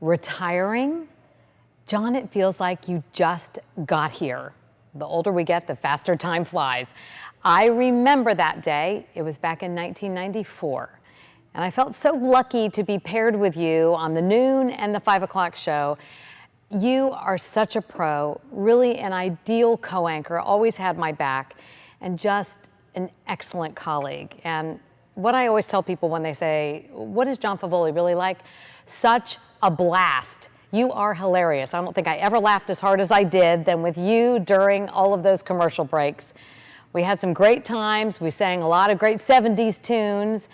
Retiring? John, it feels like you just got here. The older we get, the faster time flies. I remember that day. It was back in 1994. And I felt so lucky to be paired with you on the noon and the 5 o'clock show. You are such a pro, really an ideal co-anchor, always had my back, and just an excellent colleague. And what I always tell people when they say, what is John Favole really like? Such a blast. You are hilarious. I don't think I ever laughed as hard as I did than with you during all of those commercial breaks. We had some great times. We sang a lot of great 70s tunes.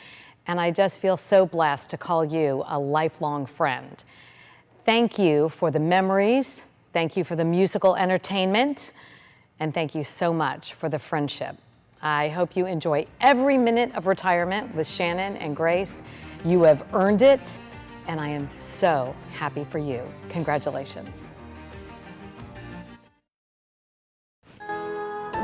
And I just feel so blessed to call you a lifelong friend. Thank you for the memories. Thank you for the musical entertainment. And thank you so much for the friendship. I hope you enjoy every minute of retirement with Shannon and Grace. You have earned it, and I am so happy for you. Congratulations.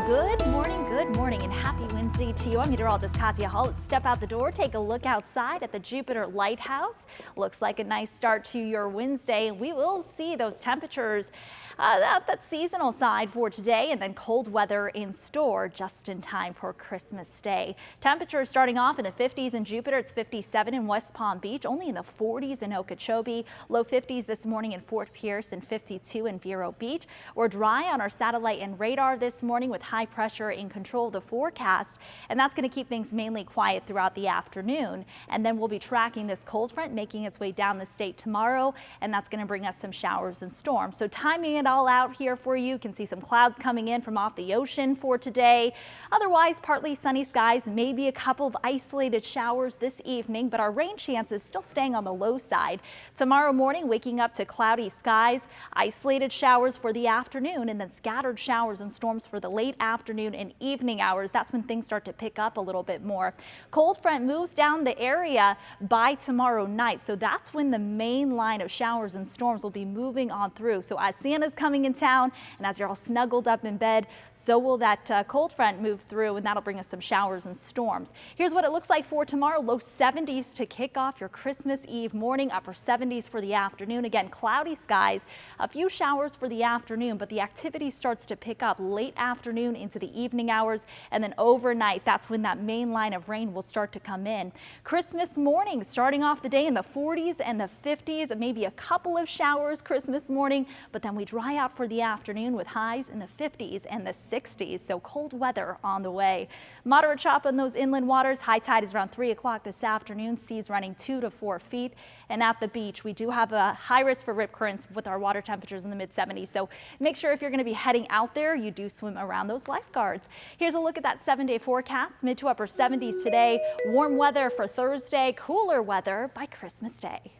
Good morning, and happy Wednesday to you. I'm meteorologist Katya Hall. Let's step out the door, take a look outside at the Jupiter Lighthouse. Looks like a nice start to your Wednesday. We will see those temperatures that seasonal side for today, and then cold weather in store just in time for Christmas Day. Temperatures starting off in the 50s in Jupiter. It's 57 in West Palm Beach, only in the 40s in Okeechobee, low 50s this morning in Fort Pierce, and 52 in Vero Beach. We're dry on our satellite and radar this morning with high pressure in control of the forecast, and that's going to keep things mainly quiet throughout the afternoon. And then we'll be tracking this cold front making its way down the state tomorrow, and that's going to bring us some showers and storms. So timing it all out here for you. You can see some clouds coming in from off the ocean for today. Otherwise, partly sunny skies, maybe a couple of isolated showers this evening, but our rain chances still staying on the low side. Tomorrow morning, waking up to cloudy skies, isolated showers for the afternoon, and then scattered showers and storms for the late afternoon and evening hours. That's when things start to pick up a little bit more. Cold front moves down the area by tomorrow night, so that's when the main line of showers and storms will be moving on through. So as Santa's coming in town and as you're all snuggled up in bed, so will that cold front move through, and that'll bring us some showers and storms. Here's what it looks like for tomorrow. Low 70s to kick off your Christmas Eve morning, upper 70s for the afternoon. Again, cloudy skies, a few showers for the afternoon, but the activity starts to pick up late afternoon into the evening hours, and then overnight, that's when that main line of rain will start to come in. Christmas morning, starting off the day in the 40s and the 50s, maybe a couple of showers Christmas morning, but then we dry out for the afternoon with highs in the 50s and the 60s, so cold weather on the way. Moderate chop on those inland waters. High tide is around 3 o'clock this afternoon, seas running 2 to 4 feet. And at the beach, we do have a high risk for rip currents with our water temperatures in the mid 70s. So make sure if you're going to be heading out there, you do swim around those lifeguards. Here's a look at that 7-day forecast. Mid to upper 70s today. Warm weather for Thursday, cooler weather by Christmas Day.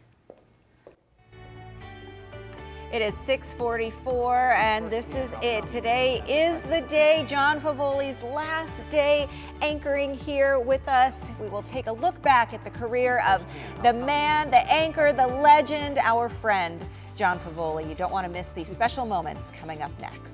It is 6:44, and this is it. Today is the day, John Favole's last day anchoring here with us. We will take a look back at the career of the man, the anchor, the legend, our friend, John Favole. You don't want to miss these special moments coming up next.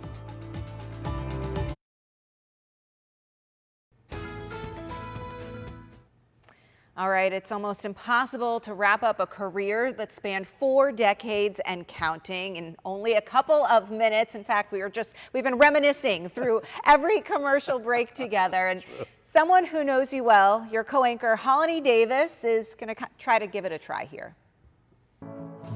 All right, it's almost impossible to wrap up a career that spanned 4 decades and counting in only a couple of minutes. In fact, we've been reminiscing through every commercial break together. And someone who knows you well, your co-anchor Holly Davis, is going to try to give it a try here.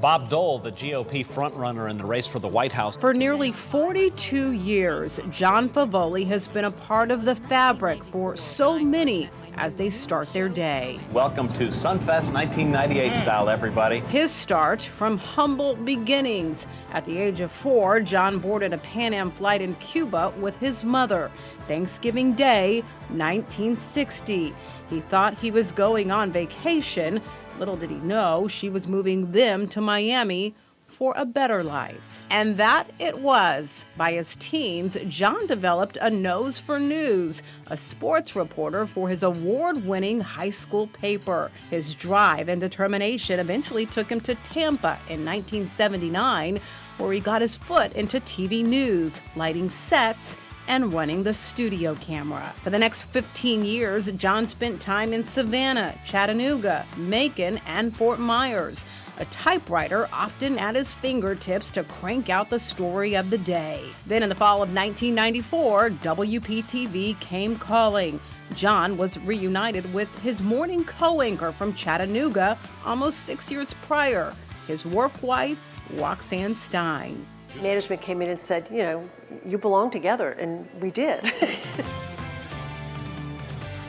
Bob Dole, the GOP frontrunner in the race for the White House. For nearly 42 years, John Favole has been a part of the fabric for so many as they start their day. Welcome to Sunfest 1998 style, everybody. His start from humble beginnings. At the age of 4, John boarded a Pan Am flight in Cuba with his mother. Thanksgiving Day, 1960. He thought he was going on vacation. Little did he know she was moving them to Miami for a better life. And that it was. By his teens, John developed a nose for news, a sports reporter for his award-winning high school paper. His drive and determination eventually took him to Tampa in 1979, where he got his foot into TV news, lighting sets and running the studio camera. For the next 15 years, John spent time in Savannah, Chattanooga, Macon, and Fort Myers. a typewriter often at his fingertips to crank out the story of the day. Then in the fall of 1994, WPTV came calling. John was reunited with his morning co-anchor from Chattanooga almost 6 years prior, his work wife, Roxanne Stein. Management came in and said, you know, you belong together, and we did.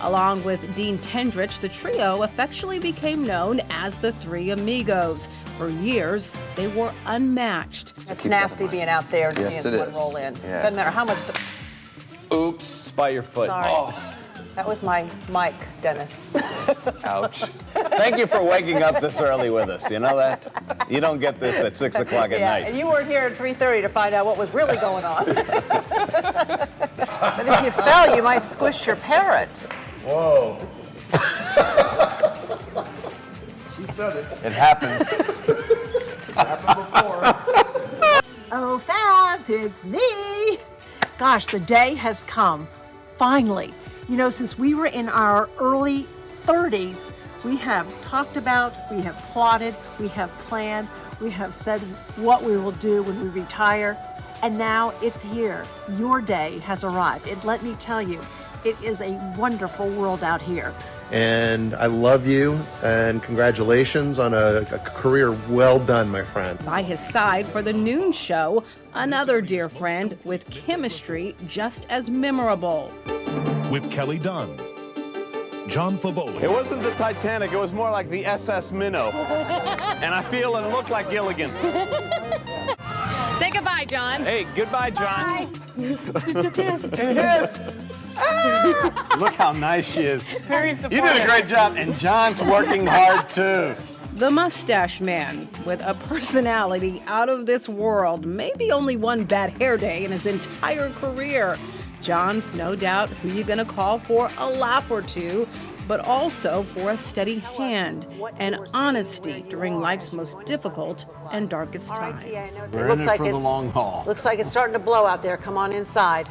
Along with Dean Tendrich, the trio affectionately became known as the Three Amigos. For years, they were unmatched. It's nasty being out there and seeing someone roll in. Yeah. Doesn't matter how much. Oops, it's by your foot. Sorry. Oh, That was my mic, Dennis. ouch. Thank you for waking up this early with us. You know that? You don't get this at 6 o'clock at night. And you weren't here at 3:30 to find out what was really going on. But if you fell, you might squish your parrot. Whoa. She said it. It happens. Happened before. Oh, Faz, it's me. Gosh, the day has come, finally. You know, since we were in our early 30s, we have talked about, we have plotted, we have planned, we have said what we will do when we retire, and now it's here. Your day has arrived. And let me tell you, it is a wonderful world out here. And I love you, and congratulations on a career well done, my friend. By his side for the noon show, another dear friend with chemistry just as memorable. With Kelly Dunn, John Favole. It wasn't the Titanic, it was more like the SS Minnow. And I feel and look like Gilligan. Say goodbye, John. Hey, goodbye, John. Yes. Look how nice she is. Very You did a great job, and John's working hard too. The mustache man with a personality out of this world, maybe only one bad hair day in his entire career. John's no doubt who you're gonna call for a laugh or two, but also for a steady hand and honesty during life's most difficult and darkest times. We're in it for the long haul. Looks like it's starting to blow out there. Come on inside.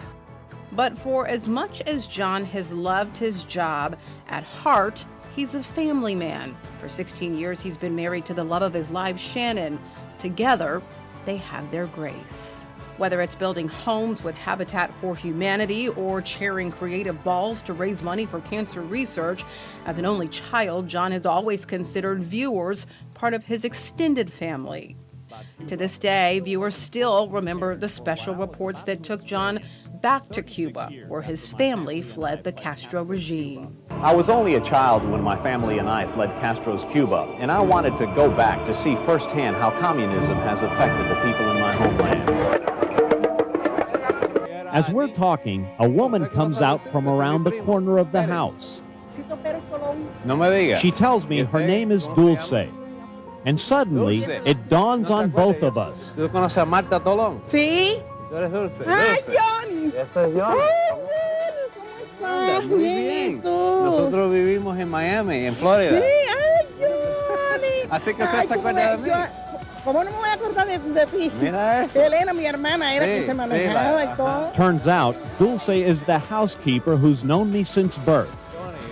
But for as much as John has loved his job, at heart, he's a family man. For 16 years, he's been married to the love of his life, Shannon. Together, they have their grace. Whether it's building homes with Habitat for Humanity or chairing creative balls to raise money for cancer research, as an only child, John has always considered viewers part of his extended family. To this day, viewers still remember the special reports that took John back to Cuba, where his family fled the Castro regime. I was only a child when my family and I fled Castro's Cuba, and I wanted to go back to see firsthand how communism has affected the people in my homeland. As we're talking, a woman comes out from around the corner of the house. She tells me her name is Dulce. And suddenly, it dawns on both of us. ¿Tú conoces a Marta Tolón? Sí. ¿Tú eres Dulce? Hi, Dulce. John. Este es John. Anda, muy bien. Nosotros vivimos en Miami, en Florida. Sí, ay, Johnny. Así que usted se acuerda de mí. ¿Cómo no me voy a acordar de ti? Mira eso. Elena, mi hermana, era Sí, que se sí, manejaba y todo. Turns out, Dulce is the housekeeper who's known me since birth.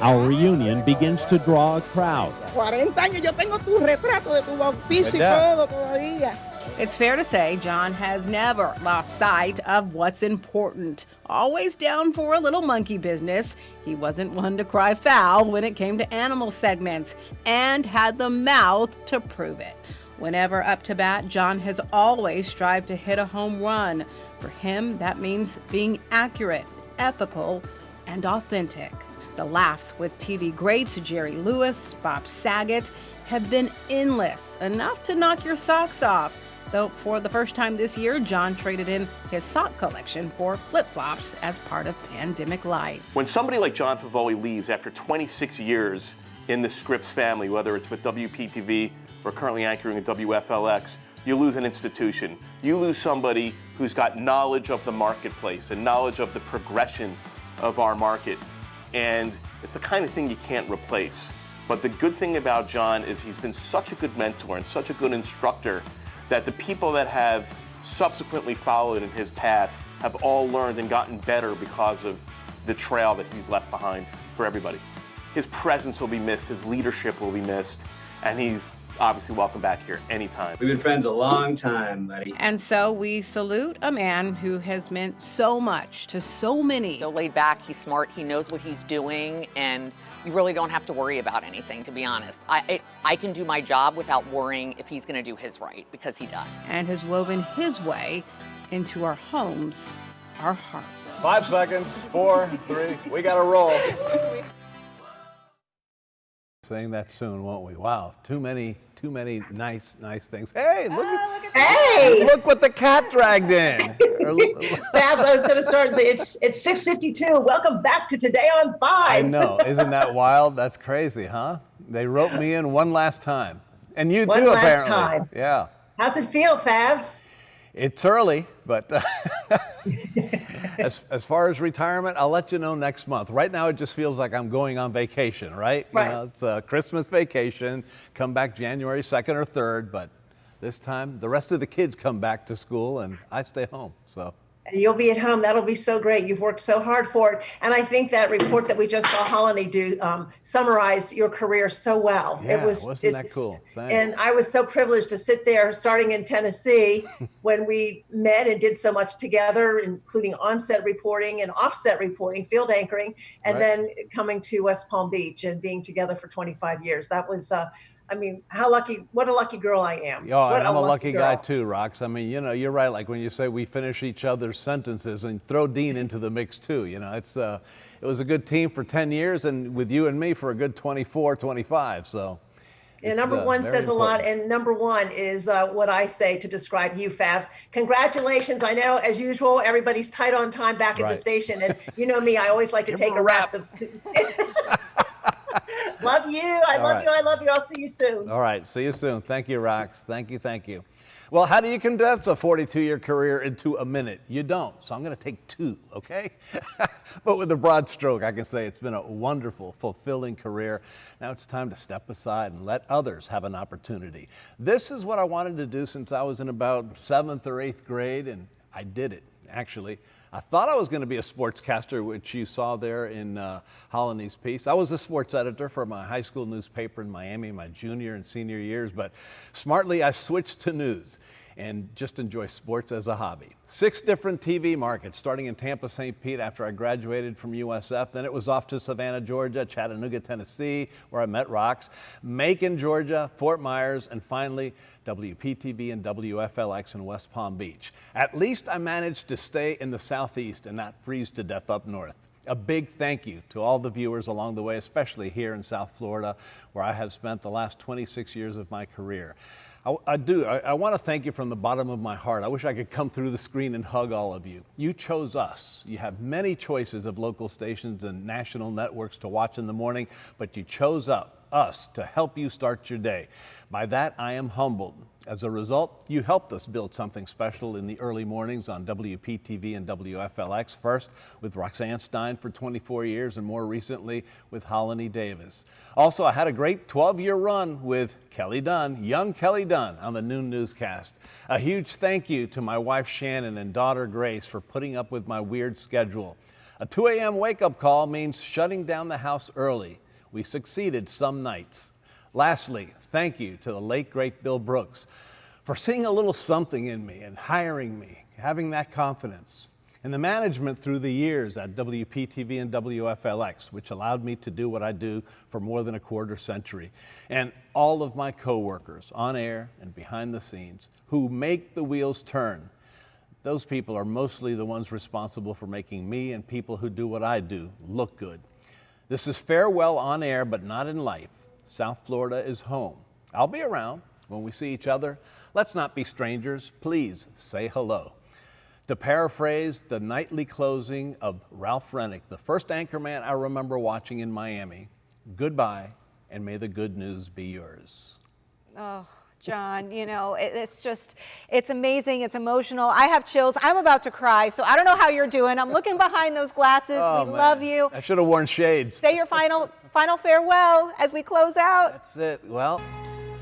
Our reunion begins to draw a crowd. 40 años, yo tengo tu retrato de tu bautizo y ¿Verdad? todo todavía. It's fair to say John has never lost sight of what's important. Always down for a little monkey business. He wasn't one to cry foul when it came to animal segments, and had the mouth to prove it. Whenever up to bat, John has always strived to hit a home run. For him, that means being accurate, ethical, and authentic. The laughs with TV greats Jerry Lewis, Bob Saget have been endless, enough to knock your socks off. Though for the first time this year, John traded in his sock collection for flip-flops as part of pandemic life. When somebody like John Favole leaves after 26 years in the Scripps family, whether it's with WPTV or currently anchoring at WFLX, you lose an institution. You lose somebody who's got knowledge of the marketplace and knowledge of the progression of our market. And it's the kind of thing you can't replace. But the good thing about John is he's been such a good mentor and such a good instructor that the people that have subsequently followed in his path have all learned and gotten better because of the trail that he's left behind for everybody. His presence will be missed, his leadership will be missed, and he's obviously welcome back here anytime. We've been friends a long time, buddy. And so we salute a man who has meant so much to so many. So laid back, he's smart, he knows what he's doing, and you really don't have to worry about anything, to be honest. I can do my job without worrying if he's going to do his right, because he does. And has woven his way into our homes, our hearts. 5 seconds, 4, 3, we got to roll. Saying that soon, won't we? Wow, too many nice things. Hey, look what the cat dragged in. Babs, I was going to start and say it's 6:52. Welcome back to Today on 5. I know, isn't that wild? That's crazy, huh? They wrote me in one last time, and you too, apparently. Time. Yeah. How's it feel, Fabs? It's early, but as far as retirement, I'll let you know next month. Right now, it just feels like I'm going on vacation, right? Right. You know, it's a Christmas vacation, come back January 2nd or 3rd, but this time, the rest of the kids come back to school, and I stay home, so. You'll be at home. That'll be so great. You've worked so hard for it. And I think that report that we just saw Holly do summarized your career so well. Yeah, wasn't that cool? Thanks. And I was so privileged to sit there starting in Tennessee when we met and did so much together, including on-set reporting and off-set reporting, field anchoring, and then coming to West Palm Beach and being together for 25 years. That was I mean, what a lucky girl I am. Oh, and I'm a lucky guy too, Rox. I mean, you know, you're right. Like when you say we finish each other's sentences and throw Dean into the mix too, you know, it was a good team for 10 years and with you and me for a good 24, 25. So. And number one says a lot, and number one is what I say to describe you, Fabs. Congratulations. I know, as usual, everybody's tight on time back at the station, and you know me, I always like to take a wrap. Love you. I love you. I love you. I'll see you soon. All right. See you soon. Thank you, Rox. Thank you. Thank you. Well, how do you condense a 42-year career into a minute? You don't. So I'm going to take 2, okay? But with a broad stroke, I can say it's been a wonderful, fulfilling career. Now it's time to step aside and let others have an opportunity. This is what I wanted to do since I was in about 7th or 8th grade, and I did it, actually. I thought I was going to be a sportscaster, which you saw there in Holland's piece. I was a sports editor for my high school newspaper in Miami my junior and senior years, but smartly I switched to news and just enjoy sports as a hobby. 6 different TV markets, starting in Tampa, St. Pete after I graduated from USF. Then it was off to Savannah, Georgia, Chattanooga, Tennessee, where I met Rox, Macon, Georgia, Fort Myers, and finally WPTV and WFLX in West Palm Beach. At least I managed to stay in the Southeast and not freeze to death up north. A big thank you to all the viewers along the way, especially here in South Florida, where I have spent the last 26 years of my career. I want to thank you from the bottom of my heart. I wish I could come through the screen and hug all of you. You chose us. You have many choices of local stations and national networks to watch in the morning, but you chose us to help you start your day. By that, I am humbled. As a result, you helped us build something special in the early mornings on WPTV and WFLX, first with Roxanne Stein for 24 years and more recently with Holly Davis. Also, I had a great 12-year run with Kelly Dunn, young Kelly Dunn, on the noon newscast. A huge thank you to my wife Shannon and daughter Grace for putting up with my weird schedule. A 2 a.m. wake-up call means shutting down the house early. We succeeded some nights. Lastly, thank you to the late, great Bill Brooks for seeing a little something in me and hiring me, having that confidence. And the management through the years at WPTV and WFLX, which allowed me to do what I do for more than a quarter century. And all of my coworkers on air and behind the scenes who make the wheels turn. Those people are mostly the ones responsible for making me and people who do what I do look good. This is farewell on air, but not in life. South Florida is home. I'll be around when we see each other. Let's not be strangers. Please say hello. To paraphrase the nightly closing of Ralph Rennick, the first anchorman I remember watching in Miami, goodbye, and may the good news be yours. Oh, John, you know, it's amazing. It's emotional. I have chills. I'm about to cry, so I don't know how you're doing. I'm looking behind those glasses. Oh, we love you. I should have worn shades. Say your final farewell as we close out. That's it. Well,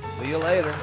see you later.